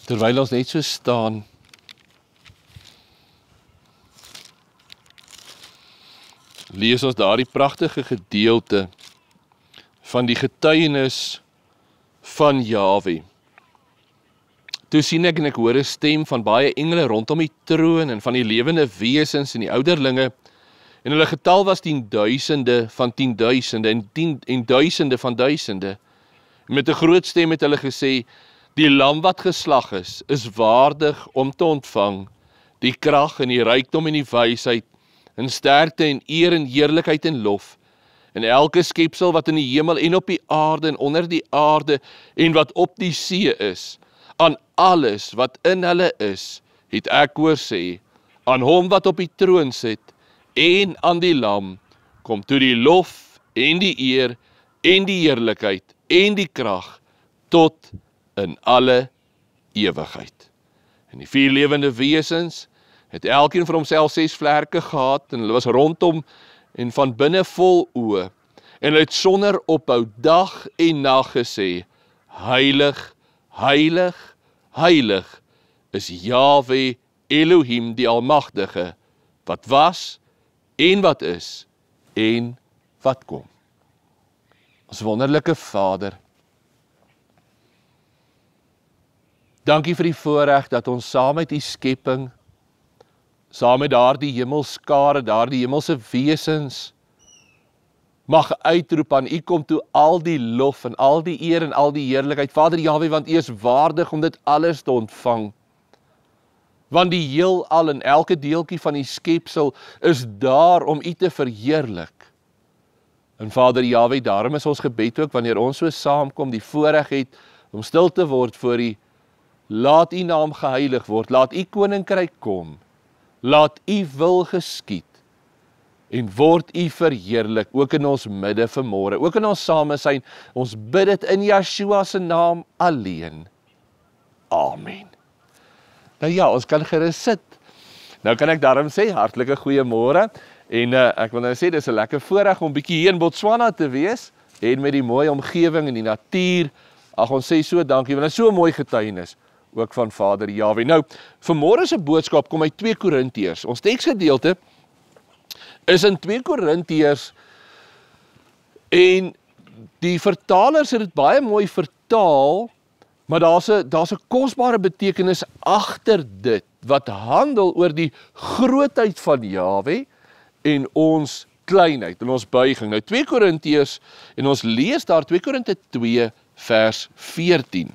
Terwyl ons net so staan, lees ons daardie pragtige gedeelte van die getuienis van Jahwe. Toe sien ek en ek hoor 'n stem van baie engele rondom die troon en van die lewende wesens en die ouderlinge, en hulle getal was 10.000 van 10.000 en duisende van duisende. En met 'n groot stem het hulle gesê, die lam wat geslag is waardig om te ontvang die krag en die rykdom en die wysheid, en sterkte en eer en heerlikheid en lof, en elke skepsel wat in die hemel en op die aarde en onder die aarde en wat op die see is, aan alles wat in hulle is, het ek hoor sê, aan hom wat op die troon sit, en aan die lam, kom toe die lof en die eer en die heerlikheid en die krag tot in alle ewigheid. En die 4 lewende wesens het elkeen vir homself 6 vlerke gehad, en hulle was rondom en van binne vol oë, en hulle het sonder ophou dag en nag gesê, heilig, heilig, heilig is Jahwe Elohim die Almagtige, wat was en wat is en wat kom. Ons wonderlike Vader, dankie vir die voorreg dat ons saam met die skepping, saam met daardie hemelskare, daardie hemelse wesens, mag uitroep aan U kom toe al die lof en al die eer en al die heerlikheid. Vader Jahwe, want U is waardig om dit alles te ontvang. Want die heelal en elke deeltjie van die skepsel is daar om U te verheerlik. En Vader Jahwe, daarom is ons gebed ook, wanneer ons so saamkom, die voorreg het om stil te word voor U, laat U naam geheilig word, laat U koninkryk kom, laat U wil geskied, en word U verheerlik, ook in ons midde vanmôre, ook in ons samesyn, ons bid dit in Yeshua se naam alleen. Amen. Nou ja, ons kan gerus sit. Nou kan ek daarom sê, hartlike goeiemôre, en ek wil nou sê, dis 'n lekker voorreg om bietjie hier in Botswana te wees, en met die mooi omgewing en die natuur, ag ons sê so dankie, want dit is so 'n mooi getuienis, ook van Vader Jahwe. Nou, vanmôre se boodskap kom uit 2 Korintiërs. Ons teksgedeelte is in 2 Korintiërs, en die vertalers het dit baie mooi vertaal, maar daar's 'n kosbare betekenis agter dit, wat handel oor die grootheid van Jahwe en ons kleinheid, en ons buiging. Nou 2 Korintiërs, en ons lees daar 2 Korinte 2 vers 14.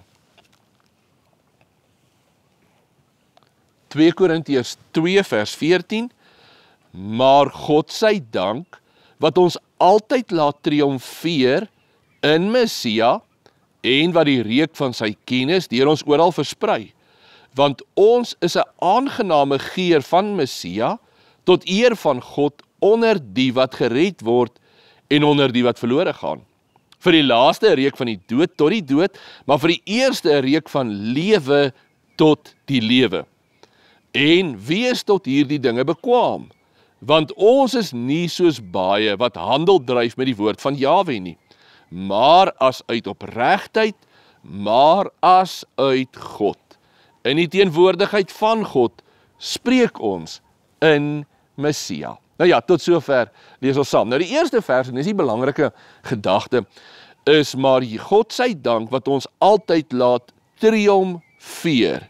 2 Korintiërs 2 vers 14, maar God sy dank, wat ons altyd laat triomfeer in Messia, en wat die reuk van sy kennis deur ons oral versprei, want ons is 'n aangename geur van Messia, tot eer van God onder die wat gered word, en onder die wat verlore gaan. Vir die laaste 'n reuk van die dood tot die dood, maar vir die eerste 'n reuk van lewe tot die lewe. En wees tot hierdie dinge bekwaam, want ons is nie soos baie wat handel dryf met die woord van Jahwe nie, maar as uit opregtheid, maar as uit God. In die teenwoordigheid van God spreek ons in Messia. Nou ja, tot sover lees ons saam. Nou die eerste vers, en dis die belangrike gedagte, is maar God sy dank wat ons altyd laat triomfeer.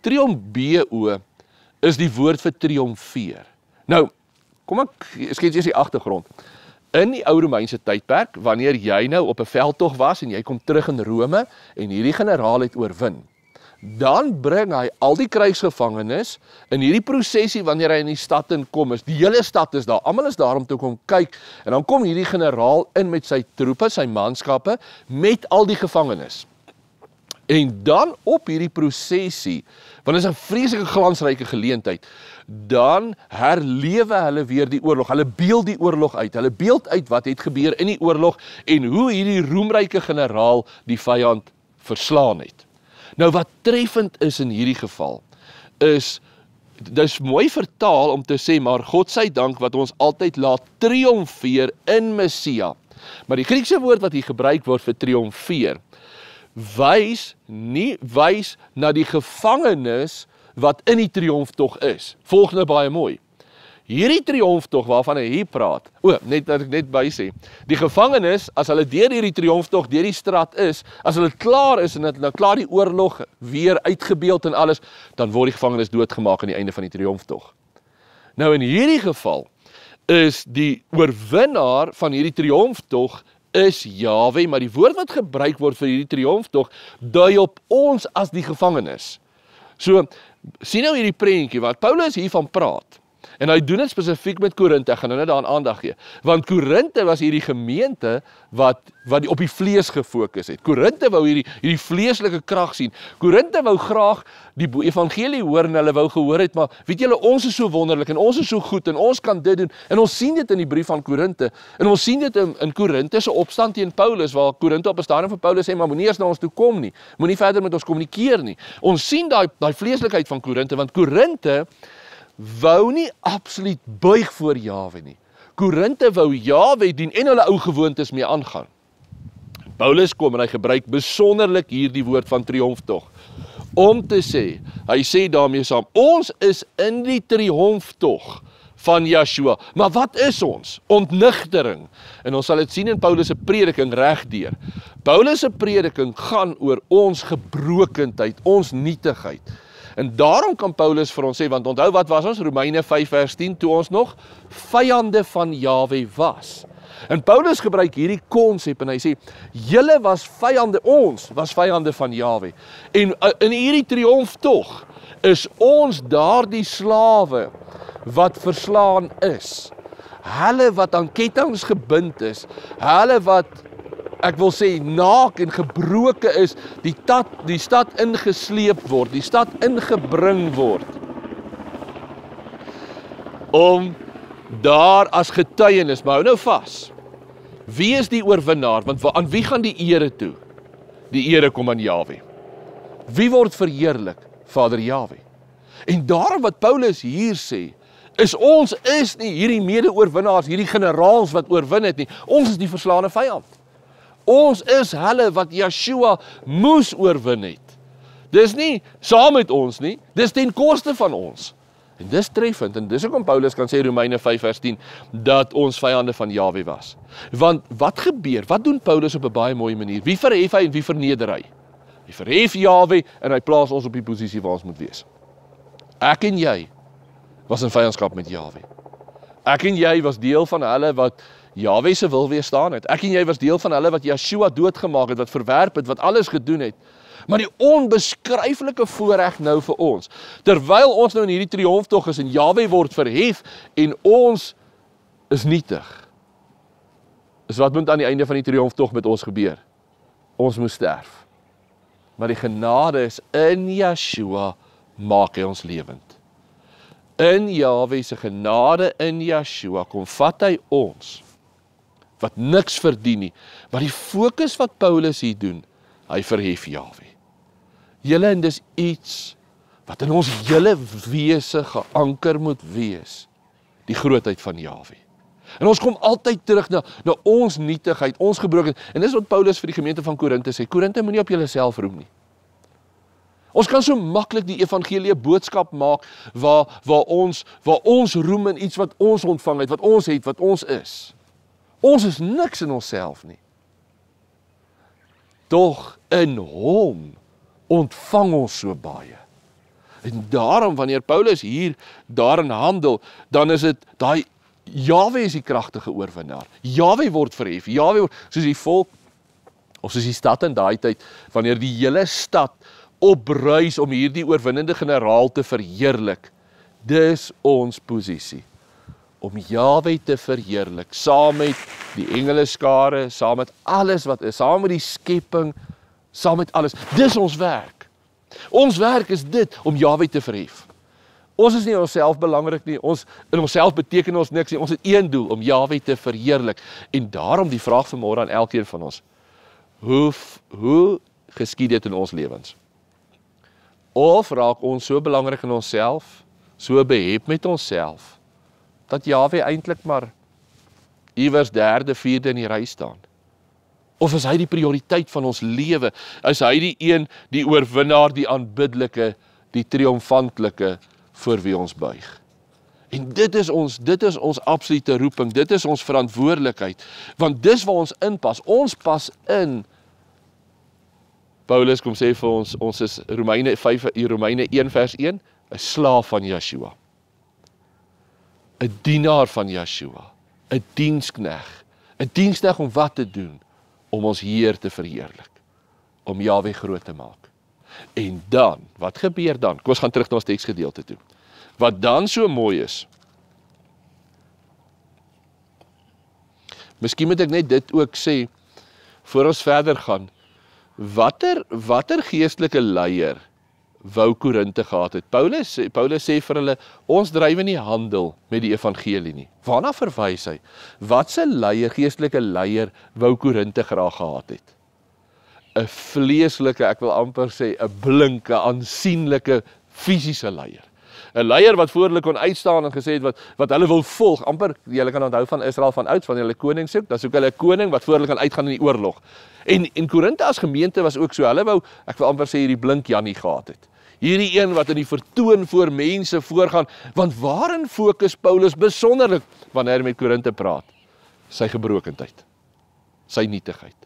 Triomfeo is die woord vir triomfeer. Nou, kom ek skets eers die agtergrond. In die ou Romeinse tydperk, wanneer jy nou op 'n veldtog was en jy kom terug in Rome en hierdie generaal het oorwin, dan bring hy al die krygsgevangenes in hierdie prosesie wanneer hy in die stad inkom, is die hele stad is daar, almal is daar om te kom kyk, en dan kom hierdie generaal in met sy troepe, sy manskappe, met al die gevangenes. En dan op hierdie prosesie, want dit is 'n vreeslike glansryke geleentheid, dan herlewe hulle weer die oorlog, hulle beeld die oorlog uit, hulle beeld uit wat het gebeur in die oorlog, en hoe hierdie roemryke generaal die vyand verslaan het. Nou wat treffend is in hierdie geval, is, dis mooi vertaal om te sê, maar God sy dank wat ons altyd laat triomfeer in Messia. Maar die Griekse woord wat hier gebruik word vir triomfeer, wys na die gevangenis wat in die triomftog is. Volg nou baie mooi. Hierdie triomftog waarvan hy hier praat, net dat ek net by sê, die gevangenis, as hulle deur hierdie triomftog, deur die straat is, as hulle klaar is en het nou klaar die oorlog weer uitgebeeld en alles, dan word die gevangenis doodgemaak aan die einde van die triomftog. Nou in hierdie geval is die oorwinnaar van hierdie triomftog is Jahwe, maar die woord wat gebruik word vir hierdie triomftog dui op ons as die gevangenis. So, sien nou hierdie prentjie wat Paulus hiervan praat. En hy doen dit spesifiek met Korinte, ek gaan nou net daaraan aandag gee. Want Korinte was hierdie gemeente wat op die vlees gefokus het. Korinte wou hierdie vleeslike krag sien. Korinte wou graag die evangelie hoor en hulle wou gehoor het, maar weet julle, ons is so wonderlik en ons is so goed en ons kan dit doen. En ons sien dit in die brief van Korinte. En ons sien dit in Korinte se opstand teen Paulus, waar Korinte op 'n stadium van Paulus sê, maar moenie eers na ons toe kom nie. Moenie verder met ons kommunikeer nie. Ons sien daai vleeslikheid van Korinte, want Korinte wou nie absoluut buig voor Jahwe nie. Korinte wou Jahwe dien en hulle ou gewoontes mee aangaan. Paulus kom en hy gebruik besonderlik hierdie woord van triomftog. Om te sê, hy sê daarmee saam, ons is in die triomftog van Yeshua. Maar wat is ons? Ontnigtering. En ons sal dit sien in Paulus se prediking regdeur. Paulus se prediking gaan oor ons gebrokendheid, ons nietigheid. En daarom kan Paulus vir ons sê, want onthou wat was ons? Romeine 5 vers 10, toe ons nog vyande van Jahwe was. En Paulus gebruik hierdie konsep en hy sê, julle was vyande, ons was vyande van Jahwe. En in hierdie triomftog is ons daardie slawe wat verslaan is. Hulle wat aan kettinge gebind is, hulle wat, ek wil sê, naak en gebroke is, die stad ingesleep word, die stad ingebring word, om daar as getuienis, maar hou nou vas, wie is die oorwinnaar, want aan wie gaan die ere toe? Die ere kom aan Jahwe. Wie word verheerlik? Vader Jahwe. En daarom wat Paulus hier sê, ons is nie hierdie mede-oorwinnaars, hierdie generaals wat oorwin het nie, ons is die verslaane vyand. Ons is hulle wat Yeshua moes oorwin het. Dis nie saam met ons nie, dis ten koste van ons. En dis treffend, en dis hoekom Paulus kan sê Romeine 5 vers 10, dat ons vyande van Jahwe was. Want wat gebeur? Wat doen Paulus op 'n baie mooi manier? Wie verhef hy en wie verneder hy? Hy verhef Jahwe en hy plaas ons op die posisie waar ons moet wees. Ek en jy was in vyandskap met Jahwe. Ek en jy was deel van hulle wat Jahwe se wil weerstaan het. Ek en jy was deel van hulle wat Yeshua doodgemaak het, wat verwerp het, wat alles gedoen het. Maar die onbeskryflike voorreg nou vir ons, terwyl ons nou in hierdie triomftog is en Jahwe word verhef en ons is nietig, is wat moet aan die einde van die triomftog met ons gebeur? Ons moet sterf. Maar die genade is in Yeshua maak hy ons lewend. In Jahwe se genade in Yeshua kom vat hy ons wat niks verdien nie, maar die fokus wat Paulus hier doen, hy verhef Jahwe. Julle, en dis iets wat in ons hele wese geanker moet wees, die grootheid van Jahwe. En ons kom altyd terug na ons nietigheid, ons gebrokenheid, en dis wat Paulus vir die gemeente van Korinte sê, Korinte moenie op julleself roem nie. Ons kan so maklik die evangelie boodskap maak, waar ons roem in iets wat ons ontvang het, wat ons het, wat ons is. Ons is niks in onsself nie. Tog in hom ontvang ons so baie. En daarom, wanneer Paulus hier daarin handel, dan is dit, Jahwe is die kragtige oorwinnaar. Jahwe word verhef. Jahwe word, soos die volk, of soos die stad in daai tyd, wanneer die hele stad opbruis om hierdie oorwinnende generaal te verheerlik. Dis ons posisie. Om Jahwe te verheerlik, saam met die engeleskare, saam met alles wat is, saam met die skepping, saam met alles. Dis ons werk. Ons werk is dit, om Jahwe te verhef. Ons is nie onsself belangrik nie, in onsself beteken ons niks nie, ons het een doel, om Jahwe te verheerlik. En daarom die vraag vanmôre aan elkeen van ons, hoe geskied dit in ons lewens? Of raak ons so belangrik in onsself, so behep met onsself, dat Jahwe eintlik maar iewers derde, vierde in die ry staan? Of is hy die prioriteit van ons lewe? Is hy die een, die oorwinnaar, die aanbiddelike, die triomfantelike, voor wie ons buig? En dit is ons absolute roeping, dit is ons verantwoordelikheid, want dis waar ons inpas. Ons pas in. Paulus kom sê vir ons is Romeine 1 vers 1, 'n slaaf van Yeshua. 'n dienaar van Yeshua, 'n dienskneg om wat te doen? Om ons Heer te verheerlik, om Jahwe groot te maak. En dan, wat gebeur dan? Kom ons gaan terug na ons teksgedeelte toe. Wat dan so mooi is, miskien moet ek net dit ook sê, voor ons verder gaan, watter geestelike leier wou Korinte gehad het? Paulus sê vir hulle, ons dryf nie handel met die evangelie nie. Waarna verwys hy? Watse leier, geestelike leier, wou Korinte graag gehad het? 'n vleeslike, ek wil amper sê, 'n blinke, aansienlike, fisiese leier. 'n Leier wat voor hulle kon uitstaan en gesê het wat hulle wil volg, amper, julle kan onthou van Israel van ouds, wanneer hulle koning soek, dan soek hulle 'n koning wat voor hulle kan uitgaan in die oorlog. En Korinte as gemeente was ook so, hulle wou, ek wil amper sê, hierdie blink Jannie gehad het. Hierdie een wat in die vertoon voor mense voorgaan, want waarin fokus Paulus besonderlik wanneer hy met Korinte praat? Sy gebrokenheid, sy nietigheid.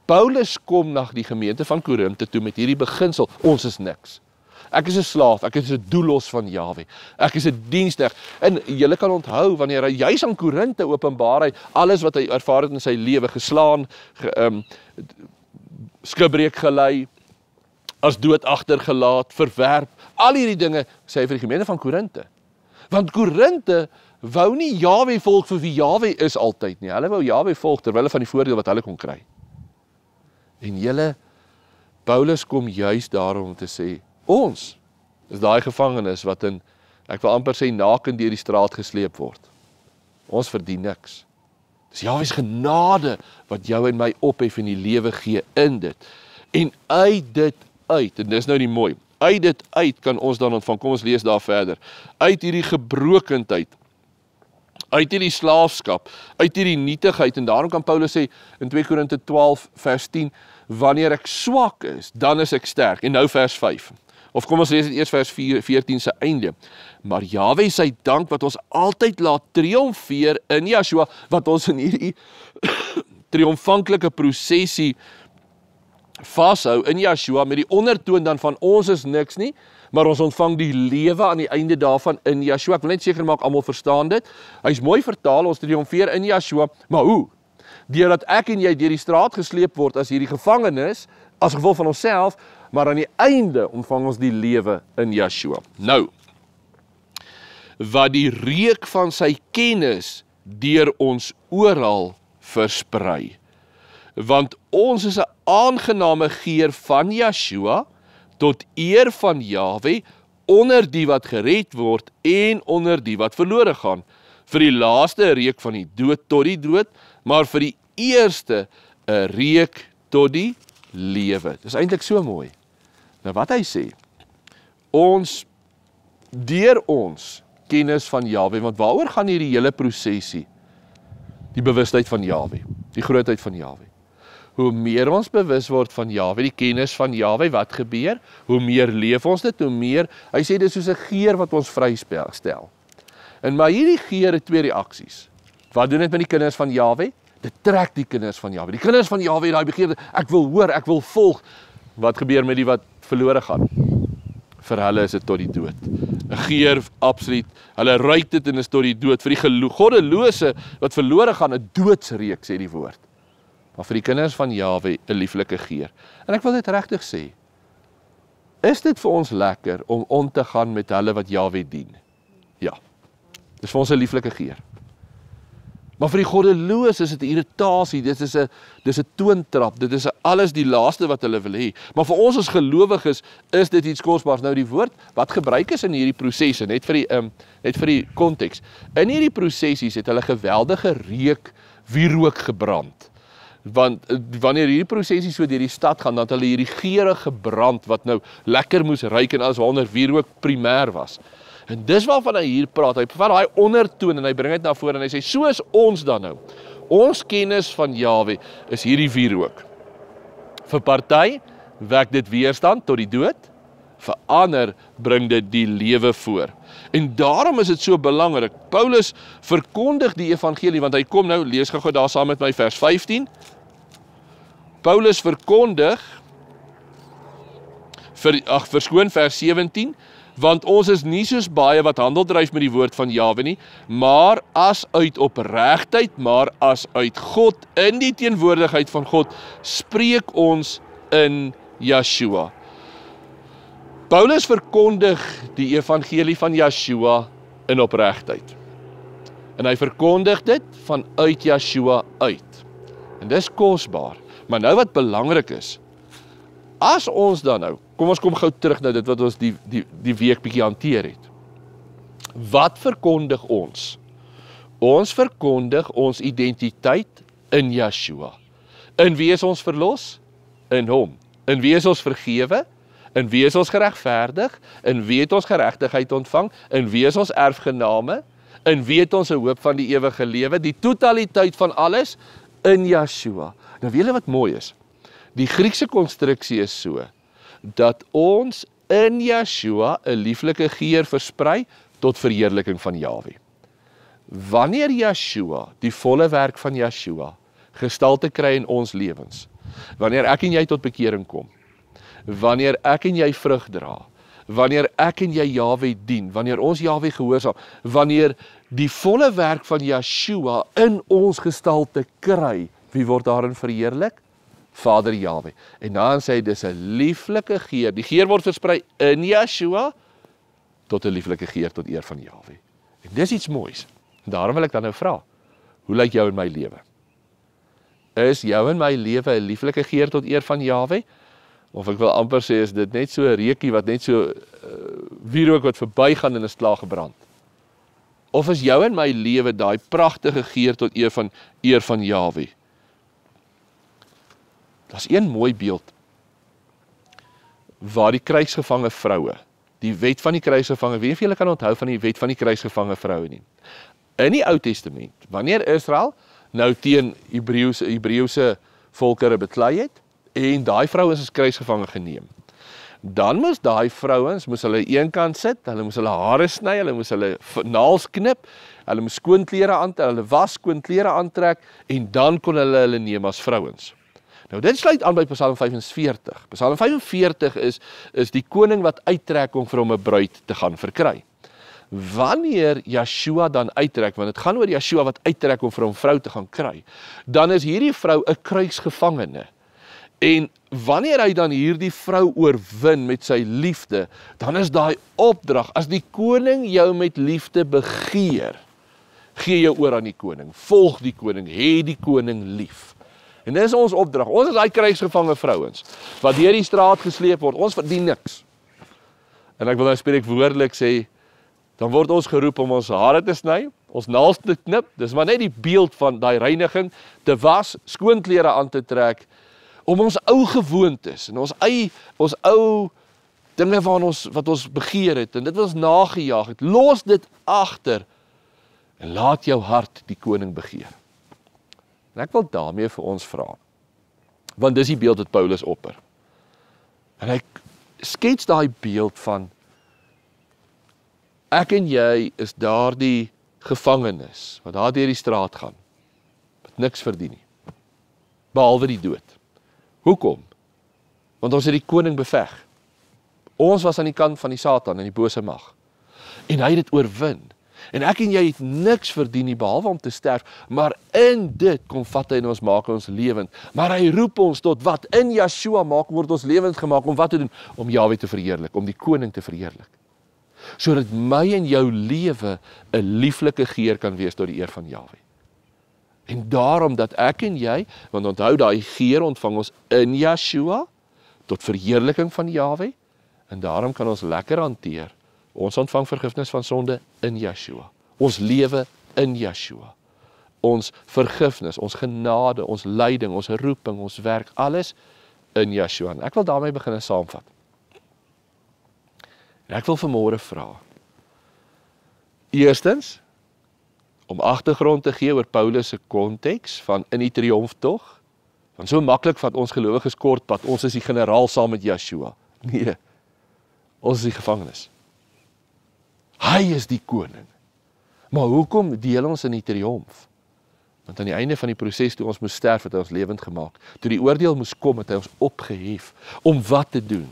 Paulus kom na die gemeente van Korinte toe met hierdie beginsel, ons is niks. Ek is 'n slaaf, ek is 'n doelos van Jahwe, ek is 'n dienskneg. En julle kan onthou, wanneer hy juis aan Korinte openbaar hy alles wat hy ervaar het in sy lewe, geslaan, skibreek gelei, as dood agtergelaat, verwerp, al hierdie dinge, sê hy vir die gemeente van Korinte. Want Korinte wou nie Jahwe volg vir wie Jahwe is altyd nie, hulle wou Jahwe volg terwyl van die voordeel wat hulle kon kry. En julle, Paulus kom juis daarom om te sê, ons is daai gevangenes wat in, ek wil amper sê, naken deur die straat gesleep word. Ons verdien niks. Dis Jahwe se genade wat jou en my ophef en die lewe gee in dit. En uit dit uit, en dis nou die mooi, uit dit uit kan ons dan ontvang, kom ons lees daar verder, uit hierdie gebrokenheid, uit hierdie slaafskap, uit hierdie nietigheid, en daarom kan Paulus sê, in 2 Korinte 12 vers 10, wanneer ek swak is, dan is ek sterk, en nou vers 5, of kom ons lees dit eers vers 14 se einde, maar Jahwe sy dank wat ons altyd laat triomfeer in Yeshua, wat ons in hierdie triomfantelike prosesie vashou in Yeshua, met die ondertoon dan van ons is niks nie, maar ons ontvang die lewe aan die einde daarvan in Yeshua. Ek wil net seker maak, almal verstaan dit. Hy is mooi vertaal, ons triomfeer in Yeshua, maar hoe? Deurdat ek en jy deur die straat gesleep word as hierdie gevangenes, as gevolg van onsself, maar aan die einde ontvang ons die lewe in Yeshua. Nou, wat die reuk van sy kennis deur ons oral versprei. Want ons is 'n aangename geur van Yeshua tot eer van Jahwe onder die wat gered word en onder die wat verlore gaan. Vir die laaste 'n reuk van die dood tot die dood, maar vir die eerste 'n reuk tot die lewe. Dis eintlik so mooi. Nou wat hy sê, deur ons kennis van Jahwe, want waaroor gaan hierdie hele prosesie? Die bewustheid van Jahwe, die grootheid van Jahwe. Hoe meer ons bewus word van Jahwe, die kennis van Jahwe, wat gebeur? Hoe meer leef ons dit, hoe meer, hy sê dit is soos 'n geur wat ons vrystel. En maar hierdie geur het twee reaksies. Wat doen dit met die kinders van Jahwe? Dit trek die kinders van Jahwe. Die kinders van Jahwe het daai begeerte, ek wil hoor, ek wil volg. Wat gebeur met die wat verlore gaan? Vir hulle is dit tot die dood. 'n Geur, absoluut. Hulle ruik dit en is tot die dood. Vir die goddelose wat verlore gaan, 'n doodsreuk, sê die woord. Maar vir die kinders van Jahwe 'n lieflike geur. En ek wil dit regtig sê, is dit vir ons lekker om te gaan met hulle wat Jahwe dien? Ja, dis vir ons 'n lieflike geur. Maar vir die goddeloos is dit 'n irritasie, dit is 'n toontrap, dit is alles die laaste wat hulle wil hê. Maar vir ons as gelowiges is dit iets kosbaars. Nou die woord wat gebruik is in hierdie prosesse, net vir die konteks. In hierdie prosessies het hulle geweldige wierook gebrand. Want wanneer hierdie prosessie so deur die stad gaan, dan het hulle hierdie geure gebrand wat nou lekker moes ruik en alles waaronder wierook primêr was. En dis waarvan hy hier praat, hy vat daai ondertoon en hy bring dit na vore en hy sê, so is ons dan nou. Ons kennis van Jahwe is hierdie wierook. Vir party wek dit weerstand tot die dood, vir ander bring dit die lewe voor. En daarom is dit so belangrik. Paulus verkondig die evangelie, want hy kom nou, lees gou daar saam met my vers 15. Paulus verkondig, verskoon vers 17, want ons is nie soos baie wat handel dryf met die woord van Jahwe nie, maar as uit opregtheid, maar as uit God, in die teenwoordigheid van God, spreek ons in Yeshua. Paulus verkondig die evangelie van Yeshua in opregtheid. En hy verkondig dit vanuit Yeshua uit. En dis kosbaar. Maar nou wat belangrik is, as ons dan nou, kom ons kom gou terug na dit wat ons die week bietjie hanteer het. Wat verkondig ons? Ons verkondig ons identiteit in Yeshua. In wie is ons verlos? In hom. In wie is ons vergewe? In wie is ons geregverdig? In wie het ons geregtigheid ontvang? In wie is ons erfgename? In wie het ons 'n hoop van die ewige lewe? Die totaliteit van alles in Yeshua. Nou weet julle wat mooi is? Die Griekse konstruksie is so, dat ons in Yeshua 'n lieflike geur versprei tot verheerliking van Jahwe. Wanneer Yeshua, die volle werk van Yeshua, gestalte kry in ons lewens, wanneer ek en jy tot bekering kom, wanneer ek en jy vrug dra, wanneer ek en jy Jahwe dien, wanneer ons Jahwe gehoorsaam, wanneer die volle werk van Yeshua in ons gestalte kry, wie word daarin verheerlik? Vader Jahwe. En dan sê hy, dis 'n lieflike geur. Die geur word versprei in Yeshua tot 'n lieflike geur tot eer van Jahwe. En dis iets moois. En daarom wil ek dan nou vra, hoe lyk jou en my lewe? Is jou en my lewe 'n lieflike geur tot eer van Jahwe? Of ek wil amper sê, is dit net so 'n reukie wat net so wierook wat verbygaan en is klaar gebrand? Of is jou en my lewe daai pragtige geur tot eer van Jahwe? Daar's een mooi beeld waar die kruisgevange vroue, die wet van die kruisgevange, wie van julle kan onthou van die wet van die kruisgevange vroue nie? In die Ou Testament, wanneer Israel nou teen Hebreëse volkere beklei het, en daai vrouens is kruisgevange geneem, dan moes daai vrouens, moes hulle eenkant sit, hulle moes hulle hare sny, hulle moes hulle naels knip, hulle moes skoon klere aantrek, hulle was skoon klere aantrek, en dan kon hulle neem as vrouens. Nou dit sluit aan by Psalm 45. Psalm 45 is die koning wat uittrek om vir hom 'n bruid te gaan verkry. Wanneer Yeshua dan uittrek, want dit gaan oor Yeshua wat uittrek om vir hom vrou te gaan kry, dan is hierdie vrou 'n kruisgevangene. En wanneer hy dan hierdie vrou oorwin met sy liefde, dan is daai opdrag, as die koning jou met liefde begeer, gee jou oor aan die koning, volg die koning, hê die koning lief. En dis ons opdrag. Ons is daai kruisgevange vrouens wat deur die straat gesleep word. Ons verdien niks. En ek wil nou spreekwoordelik sê, dan word ons geroep om ons hare te sny, ons naels te knip. Dis maar net die beeld van daai reiniging, te was, skoon klere aan te trek, om ons ou gewoontes en ons ou dinge wat ons begeer het en dit wat ons nagejaag het, los dit agter en laat jou hart die koning begeer. En ek wil daarmee vir ons vra, want dis die beeld wat Paulus opper. En hy skets daai beeld van, ek en jy is daardie gevangenes, wat daar deur die straat gaan, wat niks verdien nie, behalwe die dood. Hoekom? Want ons het die koning beveg. Ons was aan die kant van die Satan en die bose mag. En hy het dit oorwin. En ek en jy het niks verdien nie, behalwe om te sterf, maar in dit kom vat hy en ons maak ons lewend. Maar hy roep ons tot wat? In Yeshua word ons lewend gemaak, om wat te doen? Om Jahwe te verheerlik, om die koning te verheerlik. Sodat my en jou lewe 'n lieflike geur kan wees tot die eer van Jahwe. En daarom dat ek en jy, want onthou daai geur ontvang ons in Yeshua, tot verheerliking van Jahwe, en daarom kan ons lekker hanteer. Ons ontvang vergifnis van sonde in Yeshua. Ons lewe in Yeshua. Ons vergifnis, ons genade, ons lyding, ons roeping, ons werk, alles in Yeshua. En ek wil daarmee begin saamvat. En ek wil vanmôre vra. Eerstens, om agtergrond te gee oor Paulus se konteks van in die triomftog. Want so maklik vat ons gelowiges kortpad, ons is die generaal saam met Yeshua. Nee, ons is die gevangenes. Hy is die koning. Maar hoekom deel ons in die triomf? Want aan die einde van die proses toe ons moes sterf, het hy ons lewend gemaak. Toe die oordeel moes kom, het hy ons opgehef. Om wat te doen?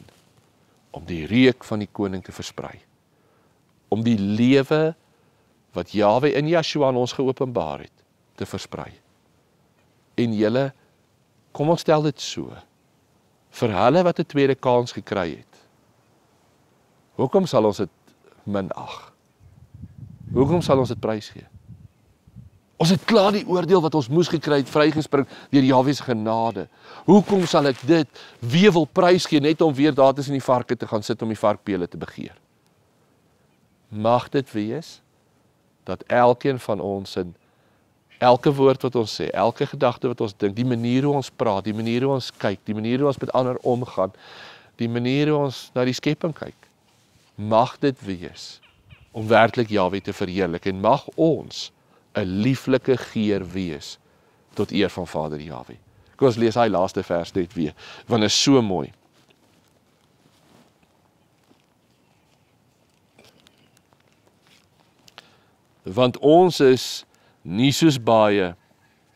Om die reuk van die koning te versprei. Om die lewe wat Jahwe in Yeshua aan ons geopenbaar het, te versprei. En julle, kom ons stel dit so, vir hulle wat 'n tweede kans gekry het, hoekom sal ons dit minag? Hoekom sal ons dit prys gee? Ons het klaar die oordeel wat ons moes gekry het, vrygespring deur Jahwe se genade. Hoekom sal ek dit weer wil prys gee, net om weer daar tussen die varke te gaan sit om die varkpele te begeer? Mag dit wees, dat elkeen van ons in elke woord wat ons sê, elke gedagte wat ons dink, die manier hoe ons praat, die manier hoe ons kyk, die manier hoe ons met ander omgaan, die manier hoe ons na die skepping kyk, mag dit wees om werklik Jahwe te verheerlik en mag ons 'n lieflike geur wees tot eer van Vader Jahwe. Kom ons lees hy laaste vers net weer, want is so mooi. Want ons is nie soos baie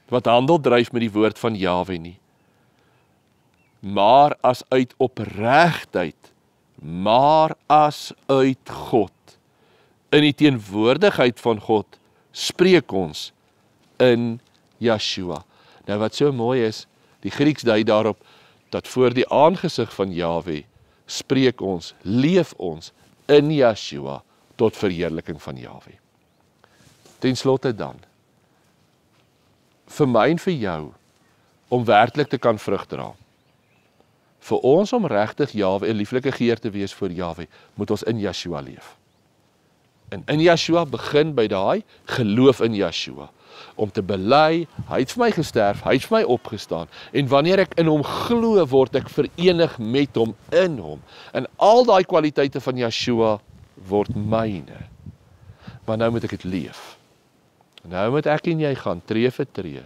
wat handel dryf met die woord van Jahwe nie, maar as uit opregtheid, maar as uit God. In die teenwoordigheid van God spreek ons in Yeshua. Nou wat so mooi is, die Grieks dui daarop, dat voor die aangesig van Jahwe spreek ons, leef ons in Yeshua tot verheerliking van Jahwe. Ten slotte dan, vir my en vir jou, om werklik te kan vrug dra. Vir ons om regtig Jahwe 'n lieflike geur te wees voor Jahwe, moet ons in Yeshua leef. En in Yeshua begin by daai geloof in Yeshua. Om te bely, hy het vir my gesterf, hy het vir my opgestaan. En wanneer ek in hom glo, word ek verenig met hom, in hom. En al daai kwaliteite van Yeshua word myne. Maar nou moet ek dit leef. Nou moet ek en jy gaan, tree vir tree,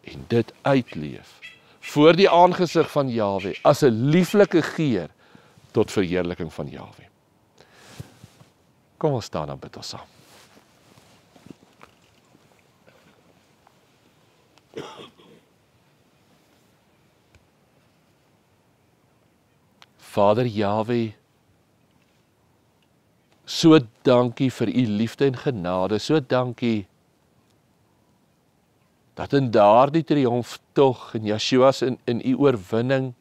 en dit uitleef, voor die aangesig van Jahwe, as 'n lieflike geur, tot verheerliking van Jahwe. Kom ons staan dan bid ons saam. Vader Jahwe, so dankie vir u liefde en genade, so dankie dat in daardie triomftog en Yeshua's in u oorwinning,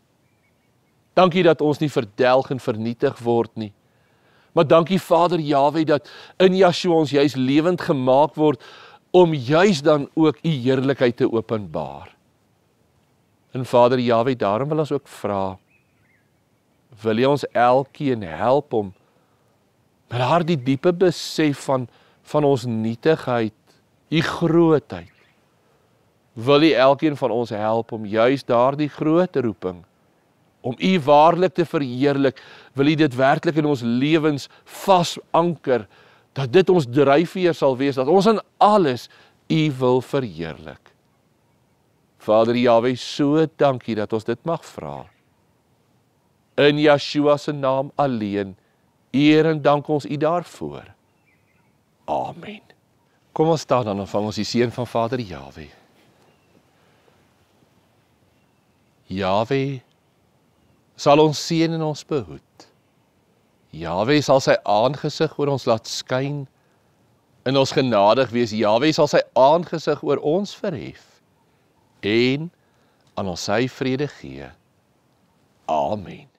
dankie dat ons nie verdelg en vernietig word nie, maar dankie Vader Jahwe dat in Yeshua ons juis lewend gemaak word, om juis dan ook u heerlikheid te openbaar. En Vader Jahwe, daarom wil ons ook vra, wil jy ons elkeen help om met daardie diepe besef van ons nietigheid, u grootheid, wil jy elkeen van ons help om juist daardie groot roeping, om u waarlik te verheerlik, wil jy dit werklik in ons lewens vas anker, dat dit ons dryfveer sal wees, dat ons in alles u wil verheerlik. Vader Jahwe, so dankie dat ons dit mag vra. In Yeshua se naam alleen, eer en dank ons u daarvoor. Amen. Kom ons staan dan en ontvang ons die seën van Vader Jahwe. Jahwe sal ons seën en ons behoed. Jahwe sal sy aangesig oor ons laat skyn, en ons genadig wees. Jahwe sal sy aangesig oor ons verhef, en aan ons sy vrede gee. Amen.